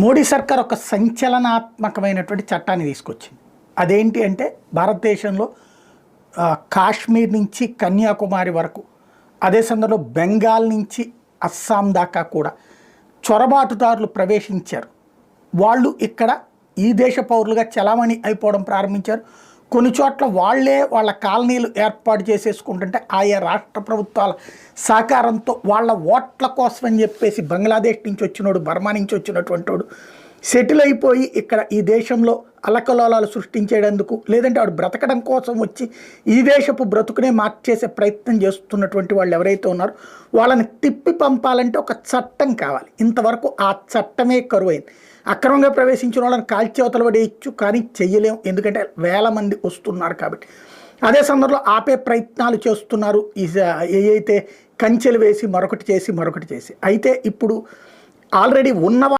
మోడీ సర్కార్ ఒక సంచలనాత్మకమైనటువంటి చట్టాన్ని తీసుకొచ్చింది. అదేంటి అంటే భారతదేశంలో కాశ్మీర్ నుంచి కన్యాకుమారి వరకు, అదే సందర్భంలో బెంగాల్ నుంచి అస్సాం దాకా కూడా చొరబాటుదారులు ప్రవేశించారు. వాళ్ళు ఇక్కడ ఈ దేశ పౌరులుగా చలామణి అయిపోవడం ప్రారంభించారు. కొన్ని చోట్ల వాళ్లే వాళ్ళ కాలనీలు ఏర్పాటు చేసేసుకుంటుంటే ఆయా రాష్ట్ర ప్రభుత్వాల సహకారంతో వాళ్ళ ఓట్ల కోసం అని చెప్పేసి బంగ్లాదేశ్ నుంచి వచ్చినోడు, బర్మా నుంచి వచ్చినటువంటి వాడు సెటిల్ అయిపోయి ఇక్కడ ఈ దేశంలో అల్లకల్లోలాలు సృష్టించేందుకు, లేదంటే వాడు బ్రతకడం కోసం వచ్చి ఈ దేశపు బ్రతుకునే మార్చేసే ప్రయత్నం చేస్తున్నటువంటి వాళ్ళు ఎవరైతే ఉన్నారో వాళ్ళని తిప్పి పంపాలంటే ఒక చట్టం కావాలి. ఇంతవరకు ఆ చట్టమే కరువైంది. అక్రమంగా ప్రవేశించిన వాళ్ళని కాల్చేవతలు పడేయచ్చు, కానీ చెయ్యలేం, ఎందుకంటే వేల మంది వస్తున్నారు కాబట్టి. అదే సందర్భంలో ఆపే ప్రయత్నాలు చేస్తున్నారు ఏవైతే కంచెలు వేసి మరొకటి చేసి. అయితే ఇప్పుడు ఆల్రెడీ ఉన్న